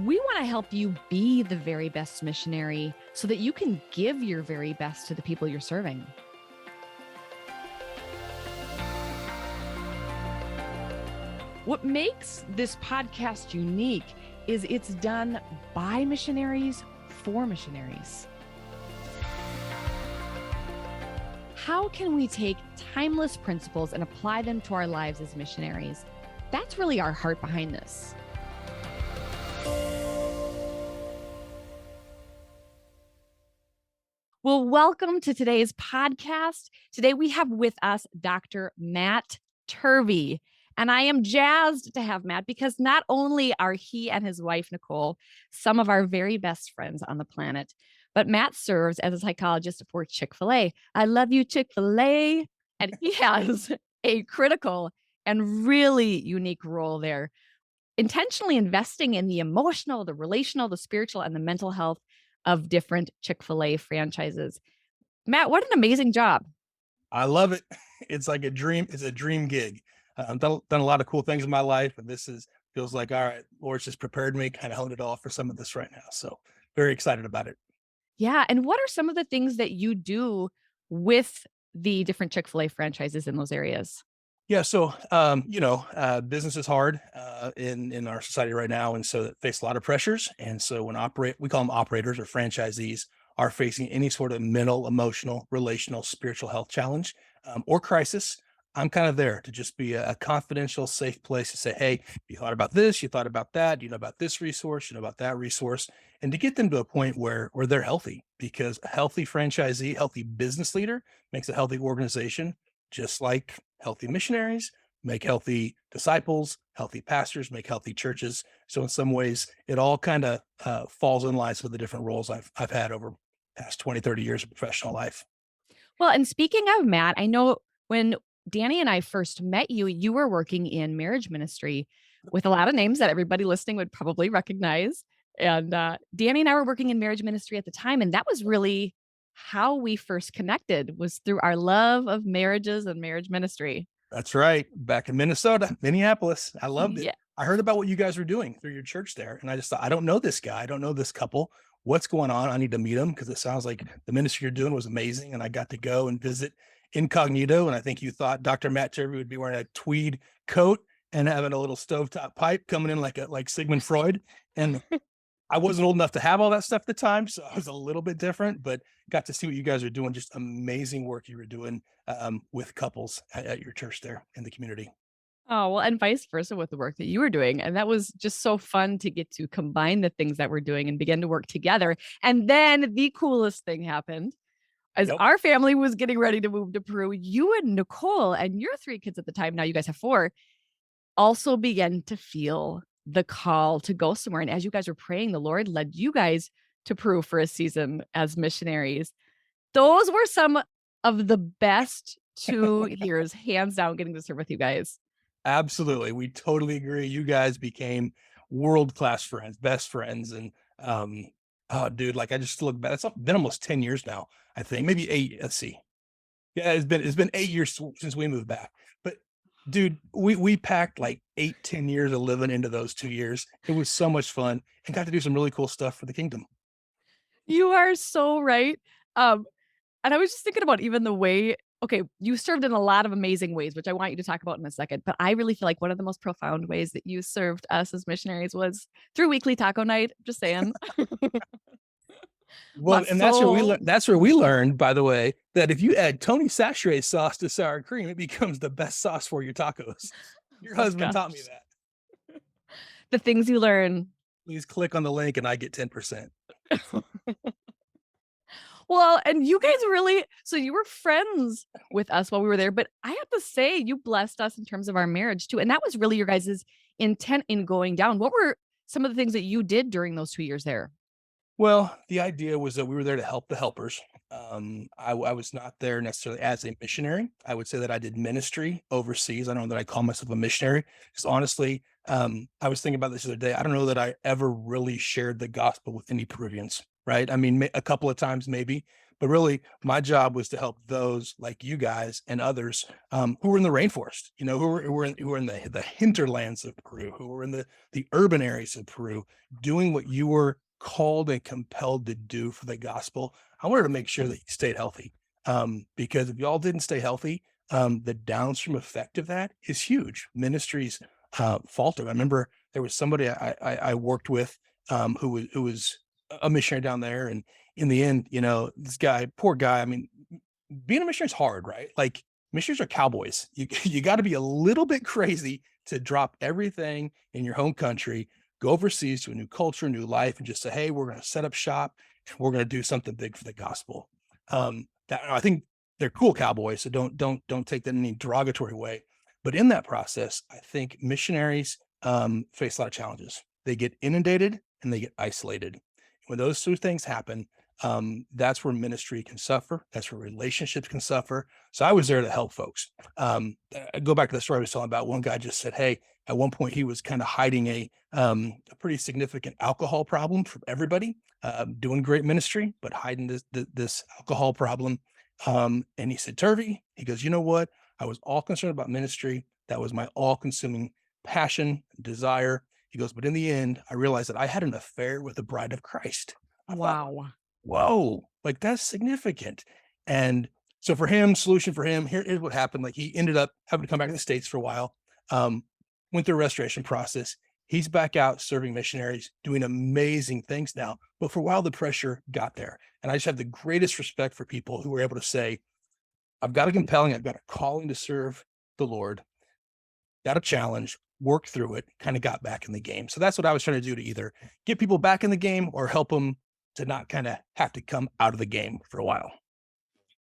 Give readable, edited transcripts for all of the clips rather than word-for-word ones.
We want to help you be the very best missionary so that you can give your very best to the people you're serving. What makes this podcast unique is it's done by missionaries for missionaries. How can we take timeless principles and apply them to our lives as missionaries? That's really our heart behind this. Well, welcome to today's podcast. Today we have with us Dr. Matt Turvey. And I am jazzed to have Matt because not only are he and his wife, Nicole, some of our very best friends on the planet, but Matt serves as a psychologist for Chick-fil-A. I love you, Chick-fil-A. And he has a critical and really unique role there, intentionally investing in the emotional, the relational, the spiritual, and the mental health of different Chick-fil-A franchises. Matt, what an amazing job. I love it. It's like a dream. It's a dream gig. I've done a lot of cool things in my life, and feels like, all right, Lord's just prepared me, kind of honed it off for some of this right now. So very excited about it. Yeah. And what are some of the things that you do with the different Chick-fil-A franchises in those areas? Yeah. So, business is hard in our society right now. And so it face a lot of pressures. And so we call them operators or franchisees are facing any sort of mental, emotional, relational, spiritual health challenge or crisis. I'm kind of there to just be a confidential, safe place to say, hey, you thought about this, you thought about that, you know about this resource, you know about that resource, and to get them to a point where they're healthy, because a healthy franchisee, healthy business leader makes a healthy organization, just like healthy missionaries make healthy disciples, healthy pastors make healthy churches. So in some ways, it all kind of falls in line with the different roles I've had over past 20, 30 years of professional life. Well, and speaking of Matt, I know when Danny and I first met you, you were working in marriage ministry with a lot of names that everybody listening would probably recognize. And Danny and I were working in marriage ministry at the time. And that was really how we first connected, was through our love of marriages and marriage ministry. That's right. Back in Minnesota, Minneapolis. I loved it. Yeah. I heard about what you guys were doing through your church there. And I just thought, I don't know this guy. I don't know this couple. What's going on? I need to meet him because it sounds like the ministry you're doing was amazing. And I got to go and visit incognito. And I think you thought Dr. Matt Turvey would be wearing a tweed coat and having a little stovetop pipe coming in like Sigmund Freud. And I wasn't old enough to have all that stuff at the time, so I was a little bit different, but got to see what you guys are doing. Just amazing work you were doing with couples at your church there in the community. Oh, well, and vice versa with the work that you were doing. And that was just so fun to get to combine the things that we're doing and begin to work together. And then the coolest thing happened. As Yep. our family was getting ready to move to Peru, you and Nicole and your 3 kids at the time, now you guys have 4, also began to feel the call to go somewhere. And as you guys were praying, the Lord led you guys to Peru for a season as missionaries. Those were some of the best 2 years, hands down, getting to serve with you guys. Absolutely. We totally agree. You guys became world-class friends, best friends. And oh dude, like I just look back. It's been almost 10 years now, I think. Maybe 8. Let's see. Yeah, it's been 8 years since we moved back. But dude, we packed like 8, 10 years of living into those 2 years. It was so much fun and got to do some really cool stuff for the kingdom. You are so right. Um, and I was just thinking about even the way, okay, you served in a lot of amazing ways, which I want you to talk about in a second. But I really feel like one of the most profound ways that you served us as missionaries was through weekly taco night. Just saying. Well, and that's where we learned, by the way, that if you add Tony Chachere's sauce to sour cream, it becomes the best sauce for your tacos. Your husband taught me that. The things you learn. Please click on the link and I get 10%. Well, and you guys really, so you were friends with us while we were there, but I have to say you blessed us in terms of our marriage too. And that was really your guys' intent in going down. What were some of the things that you did during those 2 years there? Well, the idea was that we were there to help the helpers. I was not there necessarily as a missionary. I would say that I did ministry overseas. I don't know that I call myself a missionary. Because honestly, I was thinking about this the other day. I don't know that I ever really shared the gospel with any Peruvians, right? I mean, a couple of times maybe, But really, my job was to help those like you guys and others who were in the rainforest, who were in the hinterlands of Peru, who were in the urban areas of Peru, doing what you were called and compelled to do for the gospel. I wanted to make sure that you stayed healthy, because if y'all didn't stay healthy, the downstream effect of that is huge. Ministries faltered. I remember there was somebody I worked with who was a missionary down there, and in the end, this guy, poor guy. I mean, being a missionary is hard, right? Like missionaries are cowboys. You got to be a little bit crazy to drop everything in your home country, go overseas to a new culture, new life, and just say, "Hey, we're going to set up shop and we're going to do something big for the gospel." That I think they're cool cowboys, so don't take that in any derogatory way. But in that process, I think missionaries face a lot of challenges. They get inundated and they get isolated. When those two things happen, that's where ministry can suffer. That's where relationships can suffer. So I was there to help folks. I go back to the story I was telling about. One guy just said, "Hey," at one point he was kind of hiding a pretty significant alcohol problem from everybody, doing great ministry, but hiding this alcohol problem. And he said, "Turvey," he goes, "You know what? I was all concerned about ministry. That was my all-consuming passion, desire." He goes, "But in the end, I realized that I had an affair with the bride of Christ." I thought, Wow. whoa, like that's significant. And so for him, solution for him, here's what happened. Like he ended up having to come back to the States for a while, went through a restoration process. He's back out serving missionaries, doing amazing things now. But for a while, the pressure got there. And I just have the greatest respect for people who were able to say, I've got a calling to serve the Lord, got a challenge, worked through it, kind of got back in the game. So that's what I was trying to do, to either get people back in the game or help them to not kind of have to come out of the game for a while.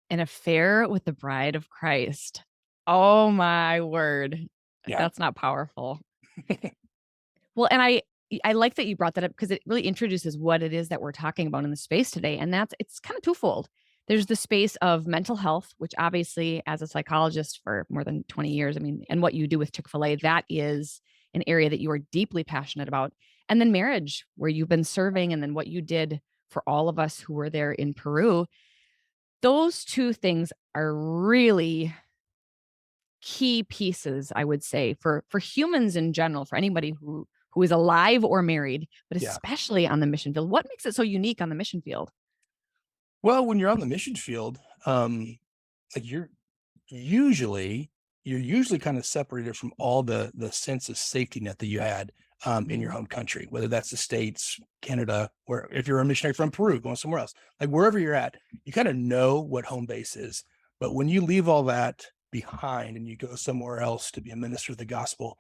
An affair with the bride of Christ. Oh my word. Yeah. That's not powerful. Well, and I like that you brought that up because it really introduces what it is that we're talking about in the space today. And it's kind of twofold. There's the space of mental health, which obviously, as a psychologist for more than 20 years, I mean, and what you do with Chick-fil-A, that is an area that you are deeply passionate about. And then marriage, where you've been serving, and then what you did for all of us who were there in Peru. Those two things are really key pieces, I would say, for humans in general, for anybody who is alive or married, but Yeah. especially on the mission field. What makes it so unique on the mission field? Well, when you're on the mission field, like usually you're usually kind of separated from all the sense of safety net that you had in your Mhm. home country, whether that's the States, Canada, where if you're a missionary from Peru, going somewhere else, like wherever you're at, you kind of know what home base is. But when you leave all that behind and you go somewhere else to be a minister of the gospel,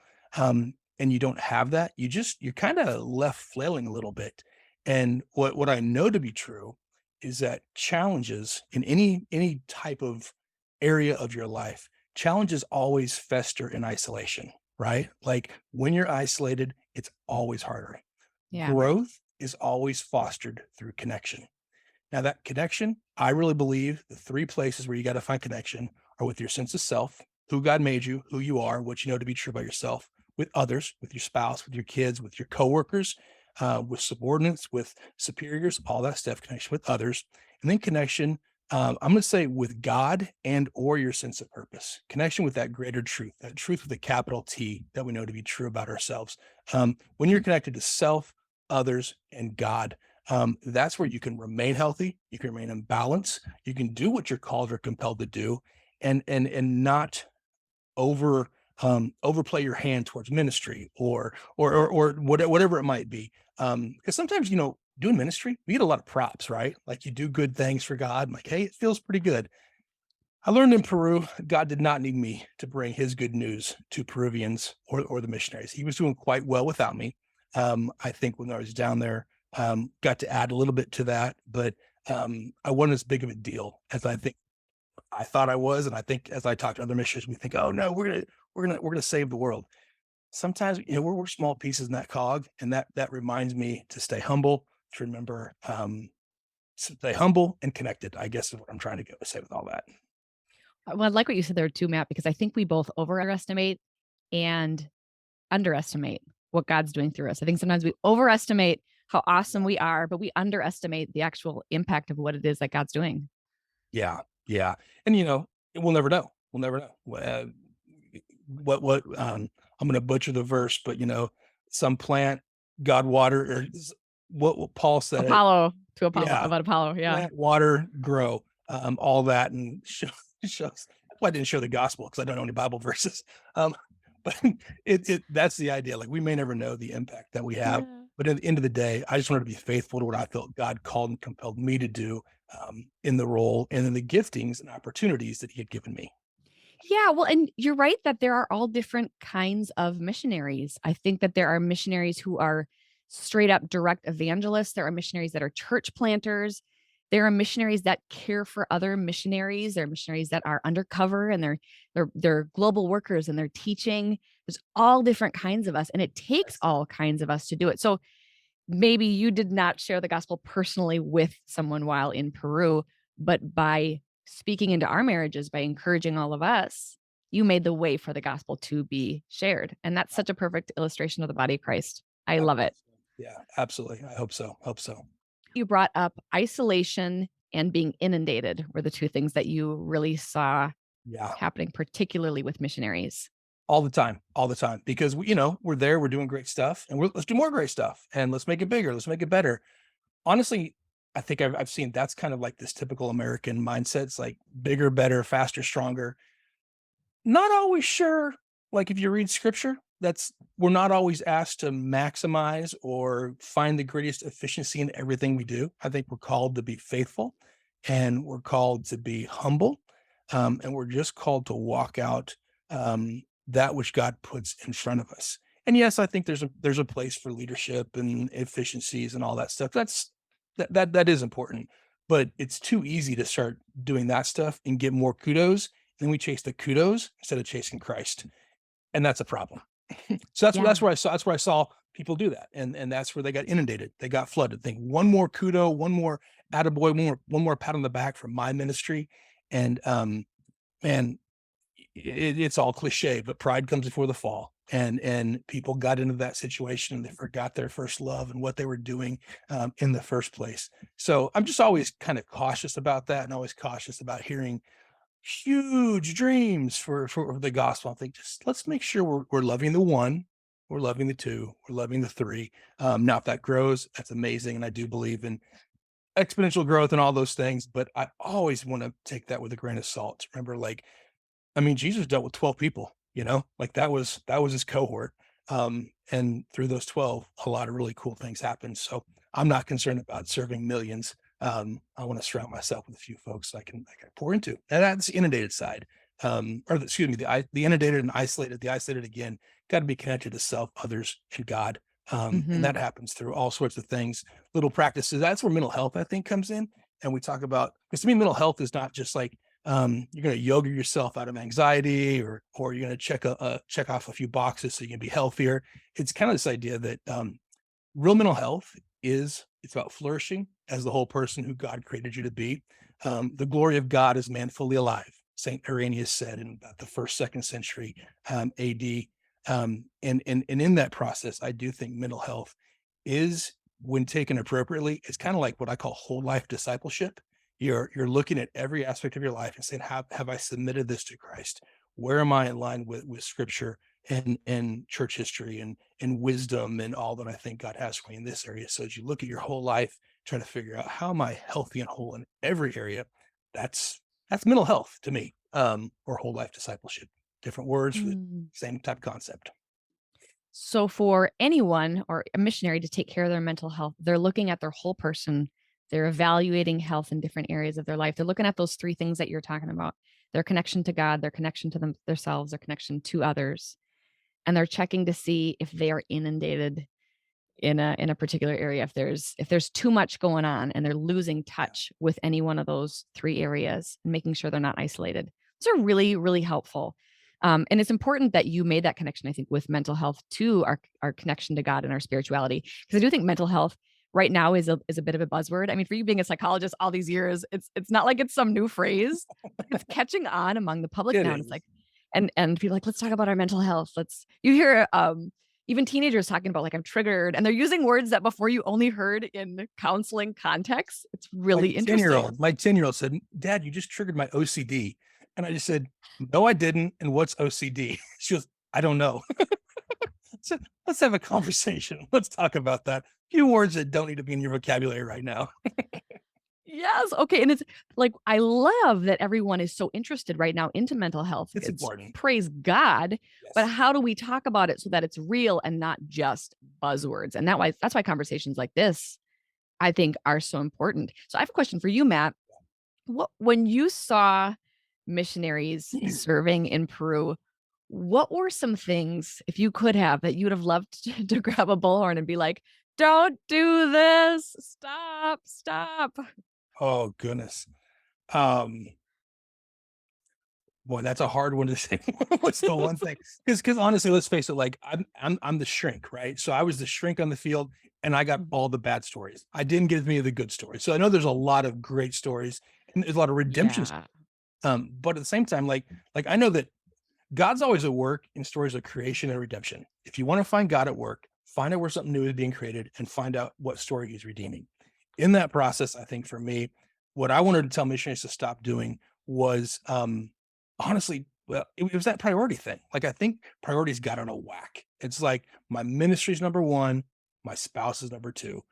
and you don't have that, you're kind of left flailing a little bit. And what I know to be true is that challenges in any type of area of your life, challenges always fester in isolation, right? Like when you're isolated, it's always harder. Yeah. Growth is always fostered through connection. Now, that connection, I really believe the three places where you got to find connection are with your sense of self, who God made you, who you are, what you know to be true about yourself, with others, with your spouse, with your kids, with your coworkers, with subordinates, with superiors, all that stuff, connection with others, and then connection. I'm going to say with God and or your sense of purpose, connection with that greater truth, that truth with a capital T that we know to be true about ourselves. When you're connected to self, others, and God, that's where you can remain healthy, you can remain in balance, you can do what you're called or compelled to do, and not overplay your hand towards ministry or whatever it might be. Because sometimes doing ministry, we get a lot of props, right? Like you do good things for God, like, hey, it feels pretty good. I learned in Peru, God did not need me to bring his good news to Peruvians or the missionaries. He was doing quite well without me. I think when I was down there, got to add a little bit to that, but I wasn't as big of a deal as I thought I was. And I think as I talk to other missionaries, we think, oh no, we're gonna save the world. Sometimes, we're small pieces in that cog, and that reminds me to stay humble, to remember, stay humble and connected, I guess is what I'm trying to say with all that. Well, I like what you said there too, Matt, because I think we both overestimate and underestimate what God's doing through us. I think sometimes we overestimate how awesome we are, but we underestimate the actual impact of what it is that God's doing. Yeah, yeah, and we'll never know. We'll never know. I'm going to butcher the verse, but some plant, God water, or what Paul said it. Apollo to Apollo Yeah, about Apollo. Yeah. plant, water, grow, all that, and shows. Well, I didn't show the gospel because I don't know any Bible verses. Um, but that's the idea. Like we may never know the impact that we have, Yeah. but at the end of the day, I just wanted to be faithful to what I felt God called and compelled me to do in the role and in the giftings and opportunities that He had given me. Yeah, well, and you're right that there are all different kinds of missionaries. I think that there are missionaries who are straight up direct evangelists. There are missionaries that are church planters. There are missionaries that care for other missionaries. There are missionaries that are undercover and they're global workers and they're teaching. There's all different kinds of us, and it takes all kinds of us to do it. So maybe you did not share the gospel personally with someone while in Peru, but by speaking into our marriages, by encouraging all of us, you made the way for the gospel to be shared. And that's such a perfect illustration of the body of Christ. I I love believe it. so. Yeah, absolutely. I hope so. Hope so. You brought up isolation and being inundated were the two things that you really saw Yeah, happening, particularly with missionaries. all the time, because we're there, we're doing great stuff, and let's do more great stuff, and let's make it bigger, let's make it better. Honestly, I think I've seen that's kind of like this typical American mindset. It's like bigger, better, faster, stronger. Not always sure. Like if you read scripture, we're not always asked to maximize or find the greatest efficiency in everything we do. I think we're called to be faithful and we're called to be humble. And we're just called to walk out that which God puts in front of us. And yes, I think there's a place for leadership and efficiencies and all that stuff. That is important, but it's too easy to start doing that stuff and get more kudos. Then we chase the kudos instead of chasing Christ, and that's a problem. So Yeah. that's where I saw people do that, and that's where they got inundated. They got flooded. Think one more kudo, one more attaboy, one more pat on the back from my ministry, and man, it's all cliche, but pride comes before the fall. And people got into that situation and they forgot their first love and what they were doing in the first place. So I'm just always kind of cautious about that, and always cautious about hearing huge dreams for the gospel. I think just let's make sure we're loving the one, we're loving the two, we're loving the three. Now, if that grows, that's amazing, and I do believe in exponential growth and all those things. But I always want to take that with a grain of salt. Remember, like, I mean, Jesus dealt with 12 people. Like that was his cohort. And through those 12, a lot of really cool things happened. So I'm not concerned about serving millions. I want to surround myself with a few folks I can pour into. And that's the inundated side. Excuse me, the inundated and isolated. The isolated again, got to be connected to self, others, and God. And Hmm. that happens through all sorts of things, little practices. That's where mental health, I think, comes in. And we talk about, because to me, mental health is not just like you're going to yoga yourself out of anxiety, or you're going to check off a few boxes so you can be healthier. It's kind of this idea that real mental health it's about flourishing as the whole person who God created you to be. The glory of God is man fully alive. Saint Irenaeus said in about the second century AD. And in that process, I do think mental health is, when taken appropriately, it's kind of like what I call whole life discipleship. You're looking at every aspect of your life and saying, have I submitted this to Christ? Where am I in line with Scripture and church history and wisdom and all that I think God has for me in this area? So as you look at your whole life, trying to figure out how am I healthy and whole in every area, that's mental health to me, or whole life discipleship. Different words for the Mm. same type of concept. So for anyone or a missionary to take care of their mental health, they're looking at their whole person. They're evaluating health in different areas of their life. They're looking at those three things that you're talking about: their connection to God, their connection to themselves, their connection to others. And they're checking to see if they are inundated in a particular area, if there's too much going on and they're losing Yeah. touch with any one of those three areas, and making sure they're not isolated. Those are really, really helpful. And it's important that you made that connection, I think, with mental health to our connection to God and our spirituality, because I do think mental health right now is a bit of a buzzword. I mean, for you being a psychologist all these years, it's not like it's some new phrase, but it's catching on among the public It now. And it's is. like, and people are like, let's talk about our mental health. You hear even teenagers talking about like, I'm triggered, and they're using words that before you only heard in counseling context. It's really interesting. My 10-year-old said, Dad, you just triggered my OCD. And I just said, no, I didn't. And what's OCD? She goes, I don't know. So let's have a conversation. Let's talk about that. Few words that don't need to be in your vocabulary right now. Yes. Okay. And it's like, I love that everyone is so interested right now into mental health. It's It's important. praise God, but Yes. how do we talk about it so that it's real and not just buzzwords? And that's why conversations like this, I think, are so important. So I have a question for you, Matt. When you saw missionaries serving in Peru, what were some things, if you could have, that you would have loved to grab a bullhorn and be like, don't do this. Stop, stop. Oh, goodness. Um, Boy, that's a hard one to say. What's the one thing? Because honestly, let's face it, like I'm the shrink, right? So I was the shrink on the field and I got all the bad stories. I didn't get any of the good stories. So I know there's a lot of great stories and there's a lot of redemption. Yeah. But at the same time, like I know that God's always at work in stories of creation and redemption. If you want to find God at work, find out where something new is being created and find out what story he's redeeming. In that process, I think for me, what I wanted to tell missionaries to stop doing was honestly, well, it was that priority thing. Like I think priorities got on a whack. It's like my ministry's number one, my spouse is number two.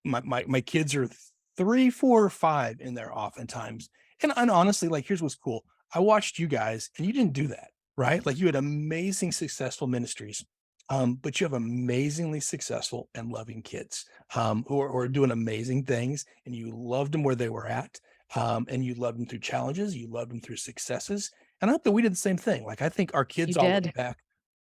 My kids are three, four, or five in there oftentimes. And honestly, like here's what's cool. I watched you guys and you didn't do that, right? Like you had amazing, successful ministries. But you have amazingly successful and loving kids who are doing amazing things, and you loved them where they were at, and you loved them through challenges, you loved them through successes, and I hope that we did the same thing. Like I think our You kids all look did. back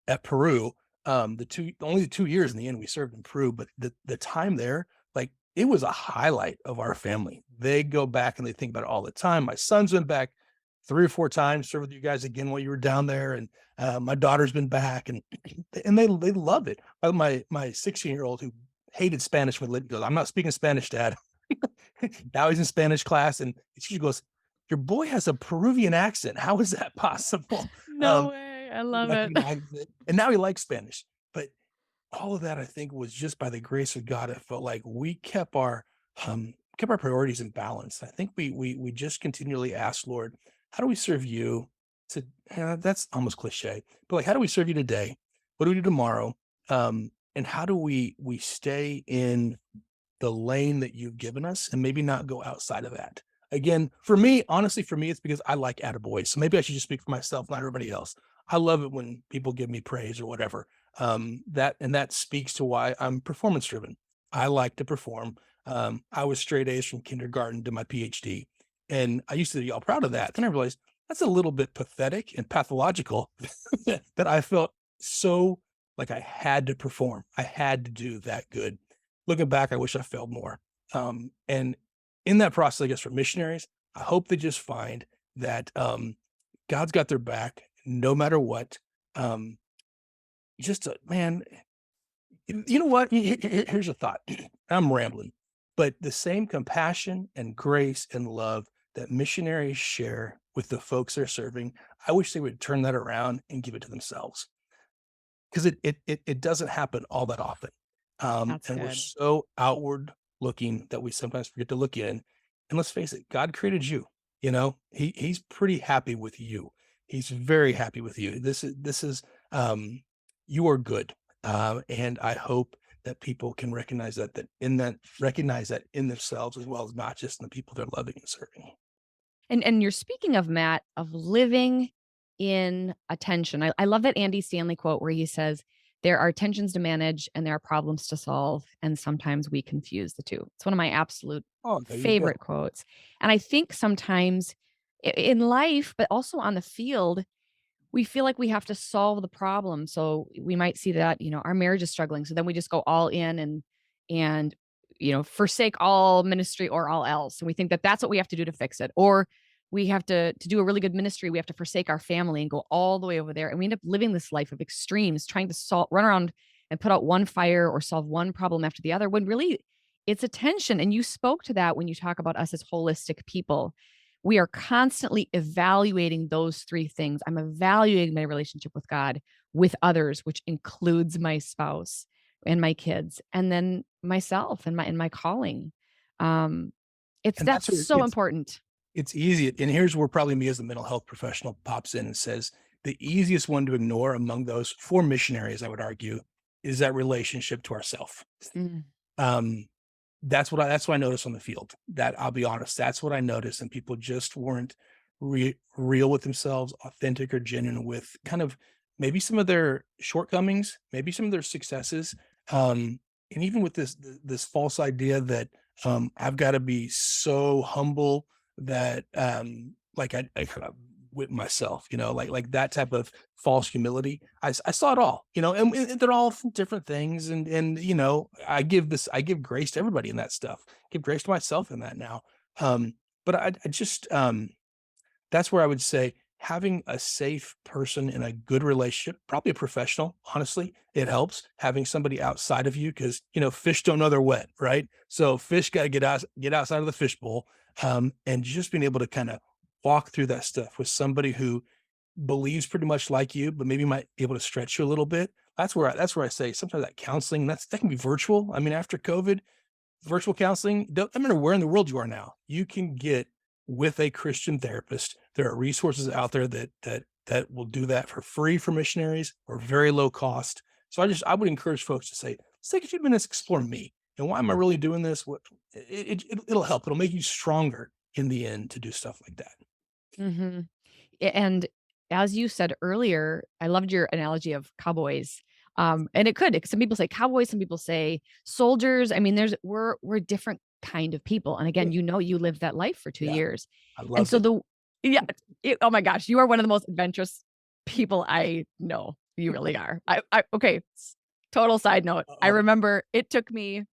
at Peru, only the 2 years in the end we served in Peru, but the time there, like it was a highlight of our family. They go back and they think about it all the time. My son's went back 3 or 4 times, served with you guys again while you were down there, and my daughter's been back, and they love it. My 16-year-old who hated Spanish when Lit goes, I'm not speaking Spanish, Dad. Now he's in Spanish class, and she goes, your boy has a Peruvian accent. How is that possible? No way. I love it. Recognizes it. And now he likes Spanish. But all of that, I think, was just by the grace of God. It felt like we kept our priorities in balance. I think we just continually asked, Lord, how do we serve you? To that's almost cliche, but like, how do we serve you today? What do we do tomorrow? And how do we stay in the lane that you've given us and maybe not go outside of that? Again, for me, honestly, for me, it's because I like attaboys. So maybe I should just speak for myself, not everybody else. I love it when people give me praise or whatever. That speaks to why I'm performance driven. I like to perform. I was straight A's from kindergarten to my PhD, and I used to be all proud of that. Then I realized that's a little bit pathetic and pathological that I felt so like I had to perform. I had to do that good. Looking back, I wish I failed more. And in that process, I guess for missionaries, I hope they just find that God's got their back no matter what. Man, you know what? Here's a thought. I'm rambling, but the same compassion and grace and love that missionaries share with the folks they're serving, I wish they would turn that around and give it to themselves, because it doesn't happen all that often. That's And we're good. so outward looking that we sometimes forget to look in. And let's face it, God created you. You know, he's pretty happy with you. He's very happy with you. This is you are good. And I hope that people can recognize that in themselves as well as not just in the people they're loving and serving. And you're speaking of, Matt, of living in attention. I love that Andy Stanley quote where he says, there are tensions to manage and there are problems to solve. And sometimes we confuse the two. It's one of my absolute Oh, there you go. favorite quotes. And I think sometimes in life, but also on the field, we feel like we have to solve the problem. So we might see that, our marriage is struggling. So then we just go all in and forsake all ministry or all else. And we think that that's what we have to do to fix it. Or we have to do a really good ministry. We have to forsake our family and go all the way over there. And we end up living this life of extremes, trying to run around and put out one fire or solve one problem after the other, when really it's a tension. And you spoke to that when you talk about us as holistic people. we are constantly evaluating those three things. I'm evaluating my relationship with God, with others, which includes my spouse and my kids, and then myself and my calling. And that's That's where so important. it's easy. And here's where probably me as the mental health professional pops in and says the easiest one to ignore among those for missionaries, I would argue, is that relationship to ourself. Mm. Um, that's what I noticed on the field. That I'll be honest, that's what I noticed, and people just weren't real with themselves, authentic or genuine with kind of maybe some of their shortcomings, maybe some of their successes, and even with this false idea that I've got to be so humble that like I kind of whip myself, like that type of false humility. I saw it all, and they're all different things. And, I give grace to everybody in that stuff, give grace to myself in that now. But I just, that's where I would say having a safe person in a good relationship, probably a professional, honestly, it helps having somebody outside of you because, fish don't know they're wet, right? So fish got to get outside of the fishbowl. And just being able to kind of walk through that stuff with somebody who believes pretty much like you, but maybe might be able to stretch you a little bit. That's where I say sometimes that counseling, that can be virtual. I mean, after COVID, virtual counseling, no matter where in the world you are now, you can get with a Christian therapist. There are resources out there that will do that for free for missionaries or very low cost. So I would encourage folks to say, let's take a few minutes, explore me. And why am I really doing this? It'll help. It'll make you stronger in the end to do stuff like that. Hmm. And as you said earlier, I loved your analogy of cowboys. And it could, some people say cowboys, some people say soldiers. I mean, we're different kind of people. And again, Yeah. you lived that life for 2 years. I And loved so it. yeah, oh my gosh, you are one of the most adventurous people I know. You really are. Okay. Total side note. I Uh-oh. remember it took me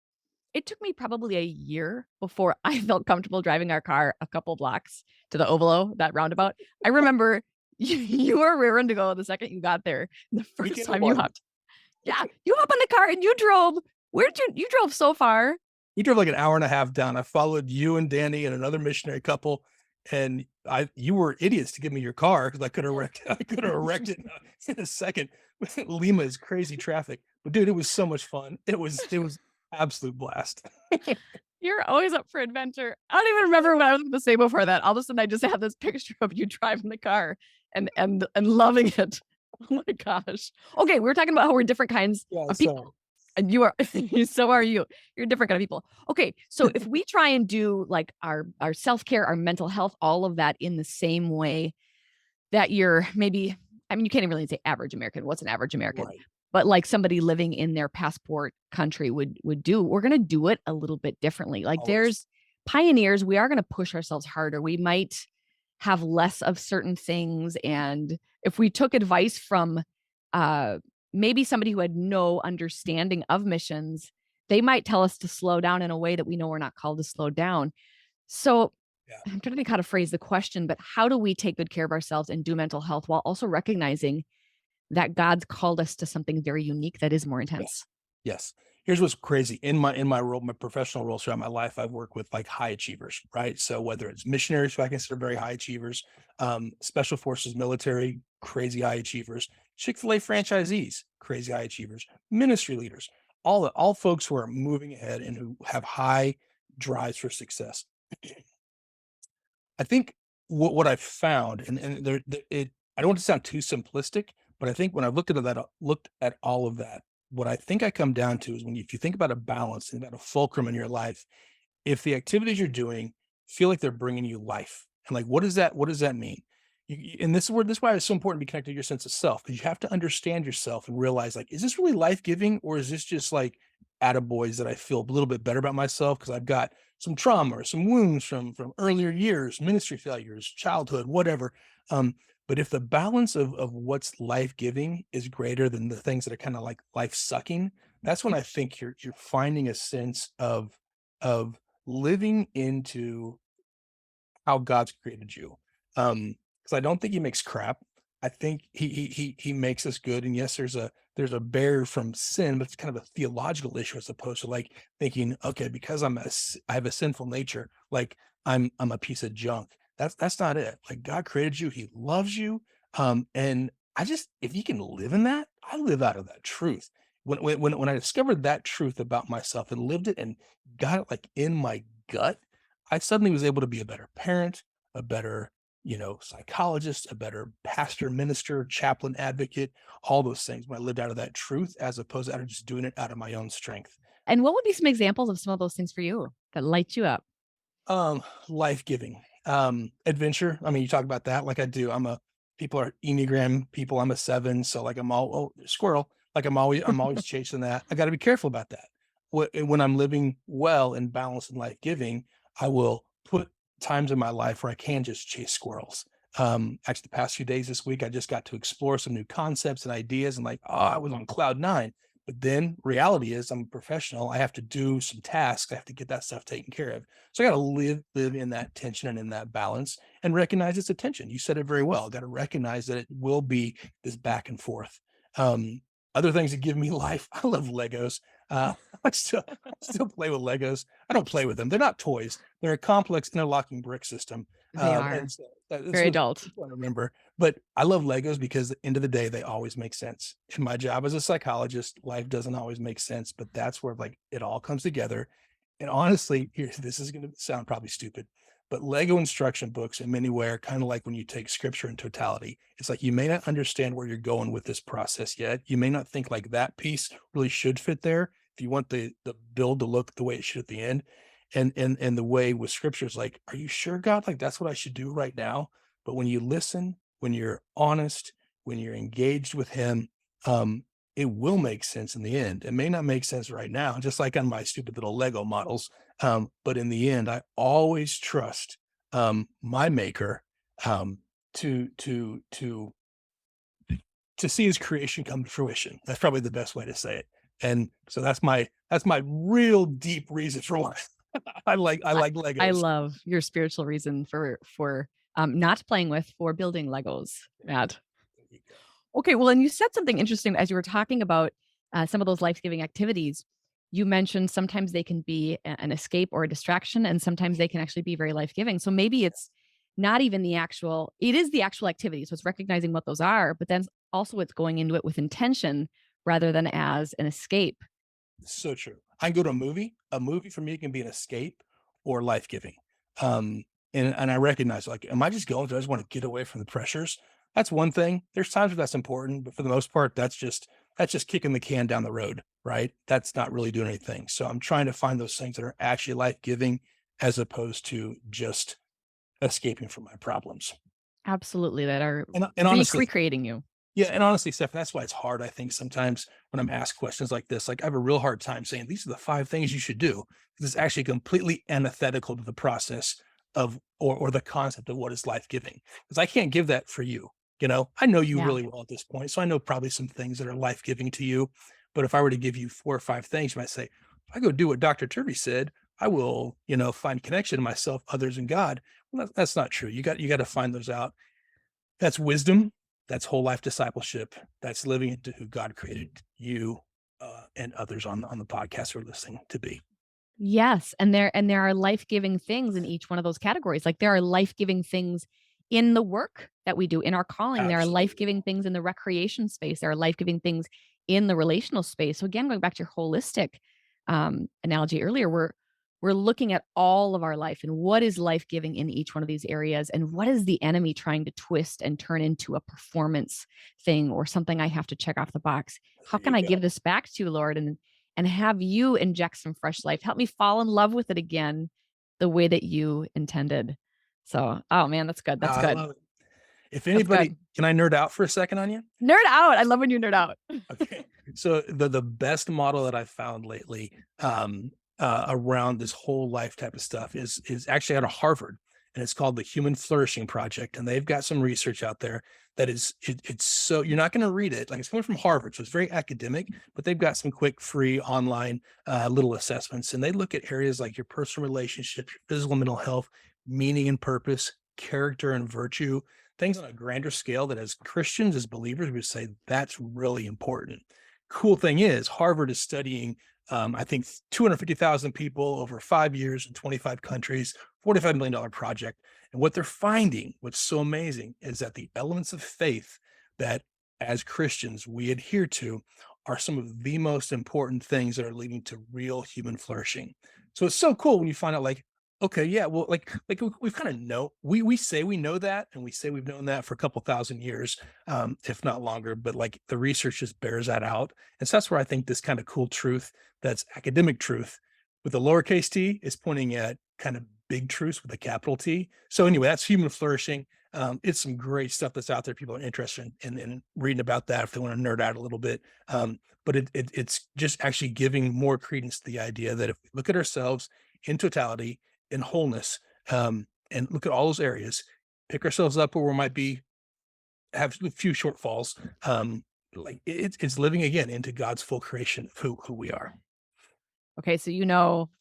probably a year before I felt comfortable driving our car a couple blocks to the Ovalo, that roundabout. I remember you were rearing to go the second you got there. The first Weekend of time you Martin. hopped. Yeah, you hop on the car and you drove. Where did you drove so far? We drove like an hour and a half down. I followed you and Danny and another missionary couple, and you were idiots to give me your car because I could have wrecked it in a second. Lima is crazy traffic, but dude, it was so much fun. It was absolute blast. You're always up for adventure. I don't even remember what I was gonna say before that. All of a sudden I just have this picture of you driving the car and loving it. Oh my gosh. Okay, we were talking about how we're different kinds Yeah, of so people. And you are so are you. You're a different kind of people. Okay, so if we try and do like our self-care, our mental health, all of that in the same way that you're maybe, I mean, you can't even really say average American. What's an average American? right. But like somebody living in their passport country would do, we're gonna do it a little bit differently. Like Always. there's pioneers, we are gonna push ourselves harder. We might have less of certain things. And if we took advice from uh maybe somebody who had no understanding of missions, they might tell us to slow down in a way that we know we're not called to slow down. So Yeah. I'm trying to think how to phrase the question, but how do we take good care of ourselves and do mental health while also recognizing that God's called us to something very unique that is more Yes. intense? Yes. Here's what's crazy. In my role, my professional roles throughout my life, I've worked with like high achievers, right? So whether it's missionaries, who I consider very high achievers, special forces, military, crazy high achievers, Chick-fil-A franchisees, crazy high achievers, ministry leaders, all folks who are moving ahead and who have high drives for success. I think what I've found, and I don't want to sound too simplistic, but I think when I've looked at all of that, what I think I come down to is if you think about a balance and about a fulcrum in your life, if the activities you're doing feel like they're bringing you life, and like what does that mean? And this is why it's so important to be connected to your sense of self, because you have to understand yourself and realize, like, is this really life giving, or is this just like attaboys that I feel a little bit better about myself because I've got some trauma or some wounds from earlier years, ministry failures, childhood, whatever. But if the balance of what's life giving is greater than the things that are kind of like life sucking, that's when I think you're finding a sense of living into how God's created you. Because I don't think he makes crap. I think he makes us good. And yes, there's a barrier from sin, but it's kind of a theological issue as opposed to like thinking, okay, because I have a sinful nature, like I'm a piece of junk. That's not it. Like God created you, he loves you. And if you can live in that, I live out of that truth. When I discovered that truth about myself and lived it and got it like in my gut, I suddenly was able to be a better parent, a better, psychologist, a better pastor, minister, chaplain, advocate, all those things when I lived out of that truth, as opposed to out of just doing it out of my own strength. And what would be some examples of some of those things for you that light you up? Life-giving, adventure. I mean, you talk about that like I do. People are Enneagram people. I'm a 7. So like squirrel. Like I'm always chasing that. I got to be careful about that. When I'm living well and balanced and life-giving, I will put times in my life where I can just chase squirrels. Actually the past few days this week, I just got to explore some new concepts and ideas and like, I was on cloud 9. But then reality is I'm a professional. I have to do some tasks. I have to get that stuff taken care of. So I got to live in that tension and in that balance and recognize it's a tension. You said it very well. Got to recognize that it will be this back and forth. Other things that give me life. I love Legos. I still play with Legos. I don't play with them. They're not toys. They're a complex interlocking brick system. They are And so that's very what adult. I remember. But I love Legos because at the end of the day, they always make sense. In my job as a psychologist, life doesn't always make sense, but that's where like it all comes together. And honestly, this is going to sound probably stupid, but Lego instruction books in many ways are kind of like when you take scripture in totality. It's like you may not understand where you're going with this process yet. You may not think like that piece really should fit there. If you want the build to look the way it should at the end, and the way with scripture is like, are you sure, God? Like that's what I should do right now. But when you listen, when you're honest, when you're engaged with him, it will make sense in the end. It may not make sense right now, just like on my stupid little Lego models. But in the end, I always trust my maker to see his creation come to fruition. That's probably the best way to say it. And so that's my real deep reason for why I like Legos. I love your spiritual reason for not playing with, for building Legos, Matt. Okay, well, and you said something interesting as you were talking about some of those life-giving activities. You mentioned sometimes they can be an escape or a distraction, and sometimes they can actually be very life-giving. So maybe it's not even it is the actual activity. So it's recognizing what those are, but then also it's going into it with intention rather than as an escape. So true. I can go to a movie. A movie for me can be an escape or life-giving. And I recognize, like, am I just going to, I just want to get away from the pressures? That's one thing. There's times where that's important, but for the most part, that's just kicking the can down the road, right? That's not really doing anything. So I'm trying to find those things that are actually life-giving as opposed to just escaping from my problems. Absolutely, that are And honestly, recreating you. yeah, and honestly, Steph, that's why it's hard. I think sometimes when I'm asked questions like this, like I have a real hard time saying these are the 5 things you should do, because it's actually completely antithetical to the process of or the concept of what is life giving. Because I can't give that for you. I know you Yeah. really well at this point, so I know probably some things that are life giving to you. But if I were to give you 4 or 5 things, you might say, if I go do what Dr. Turvey said, I will, find connection to myself, others, and God. Well, that's not true. You got to find those out. That's wisdom. That's whole life discipleship. That's living into who God created you and others on the podcast we're listening to be. Yes, and there are life-giving things in each one of those categories. Like there are life-giving things in the work that we do, in our calling. There are Absolutely. life-giving things in the recreation space. There are life-giving things in the relational space. So again, going back to your holistic analogy earlier, we're looking at all of our life and what is life-giving in each one of these areas, and what is the enemy trying to twist and turn into a performance thing or something I have to check off the box. How can I give this back to you, Lord, and have you inject some fresh life? Help me fall in love with it again the way that you intended. So, oh man, that's good. That's I good. love it. If anybody, can I nerd out for a second on you? Nerd out. I love when you nerd out. Okay. So the best model that I've found lately around this whole life type of stuff is actually out of Harvard, and it's called the Human Flourishing Project. And they've got some research out there that it's so, you're not going to read it. Like, it's coming from Harvard, so it's very academic, but they've got some quick, free online little assessments. And they look at areas like your personal relationships, your physical and mental health, meaning and purpose, character and virtue, things on a grander scale that as Christians, as believers, we would say that's really important. Cool thing is Harvard is studying, I think 250,000 people over 5 years in 25 countries, $45 million project. And what they're finding, what's so amazing, is that the elements of faith that as Christians we adhere to are some of the most important things that are leading to real human flourishing. So it's so cool when you find out, like, okay, yeah, well, we've kind of know, we say we know that, and we say we've known that for a couple thousand years, if not longer, but like the research just bears that out. And so that's where I think this kind of cool truth, that's academic truth with a lowercase t, is pointing at kind of big truths with a capital T. So anyway, that's human flourishing. It's some great stuff that's out there. People are interested in reading about that if they want to nerd out a little bit. But it's just actually giving more credence to the idea that if we look at ourselves in totality, in wholeness, and look at all those areas, pick ourselves up where we might be, have a few shortfalls, like it's living again into God's full creation of who we are. Okay, so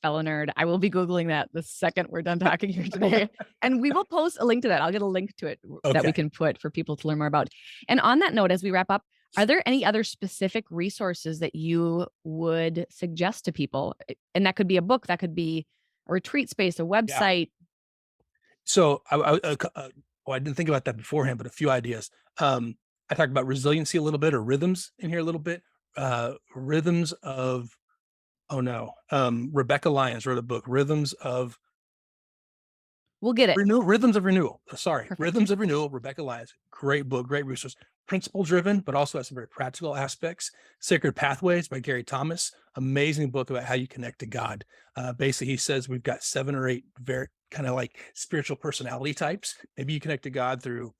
fellow nerd, I will be Googling that the second we're done talking here today. And we will post a link to that. I'll get a link to it that we Okay. can put for people to learn more about. And on that note, as we wrap up, are there any other specific resources that you would suggest to people? And that could be a book, that could be a retreat space, a Yeah. website. So I didn't think about that beforehand, but a few ideas. I talked about resiliency a little bit, or rhythms in here a little bit. Rhythms of Oh no. Rebecca Lyons wrote a book, We'll get it. Rhythms of Renewal. Sorry, Perfect. Rhythms of Renewal, Rebecca Lyons. Great book, great resource. Principle driven, but also has some very practical aspects. Sacred Pathways by Gary Thomas. Amazing book about how you connect to God. Basically, he says we've got 7 or 8 very kind of like spiritual personality types. Maybe you connect to God through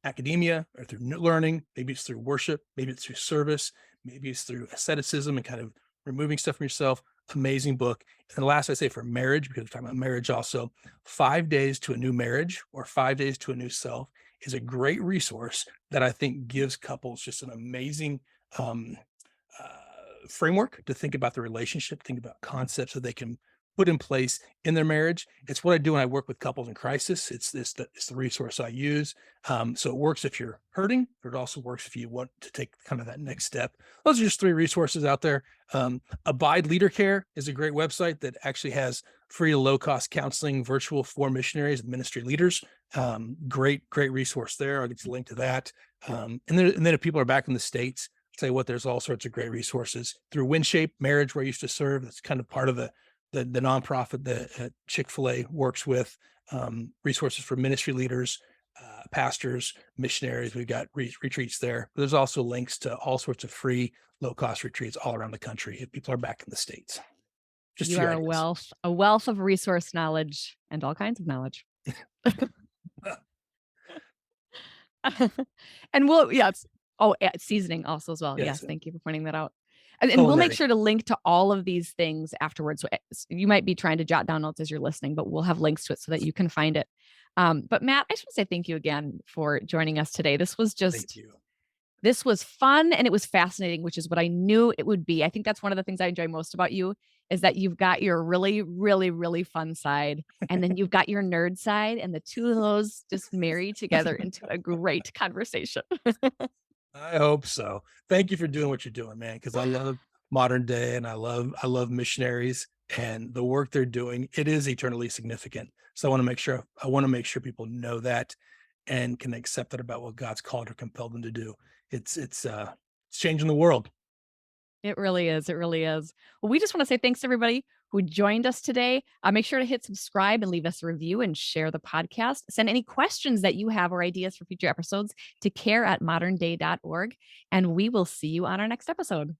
academia or through learning. Maybe it's through worship. Maybe it's through service. Maybe it's through asceticism and kind of removing stuff from yourself. Amazing book. And last, I say for marriage, because we're talking about marriage also, 5 Days to a New Marriage, or 5 Days to a New Self, is a great resource that I think gives couples just an amazing framework to think about the relationship, think about concepts that they can put in place in their marriage. It's what I do when I work with couples in crisis. It's the resource I use. So it works if you're hurting, but it also works if you want to take kind of that next step. Those are just 3 resources out there. Abide Leader Care is a great website that actually has free to low cost counseling virtual for missionaries and ministry leaders. Great resource there. I'll get you a link to that. And then if people are back in the States, I'll tell you what, there's all sorts of great resources through WinShape Marriage, where I used to serve. That's kind of part of the nonprofit that Chick-fil-A works with. Resources for ministry leaders, pastors, missionaries. We've got retreats there. But there's also links to all sorts of free, low-cost retreats all around the country if people are back in the States. Just You are a wealth of resource knowledge and all kinds of knowledge. And yes. Oh, seasoning also as well. Yes, thank you for pointing that out. And we'll make sure to link to all of these things afterwards. So you might be trying to jot down notes as you're listening, but we'll have links to it so that you can find it. But Matt, I just want to say thank you again for joining us today. This was fun, and it was fascinating, which is what I knew it would be. I think that's one of the things I enjoy most about you, is that you've got your really, really, really fun side, and then you've got your nerd side, and the two of those just marry together into a great conversation. I hope so. Thank you for doing what you're doing, man, because I love modern day, and I love missionaries and the work they're doing. It is eternally significant. So I want to make sure people know that and can accept that about what God's called or compelled them to do. It's changing the world. It really is. It really is. Well, we just want to say thanks to everybody who joined us today. Make sure to hit subscribe and leave us a review and share the podcast. Send any questions that you have or ideas for future episodes to care@modernday.org. And we will see you on our next episode.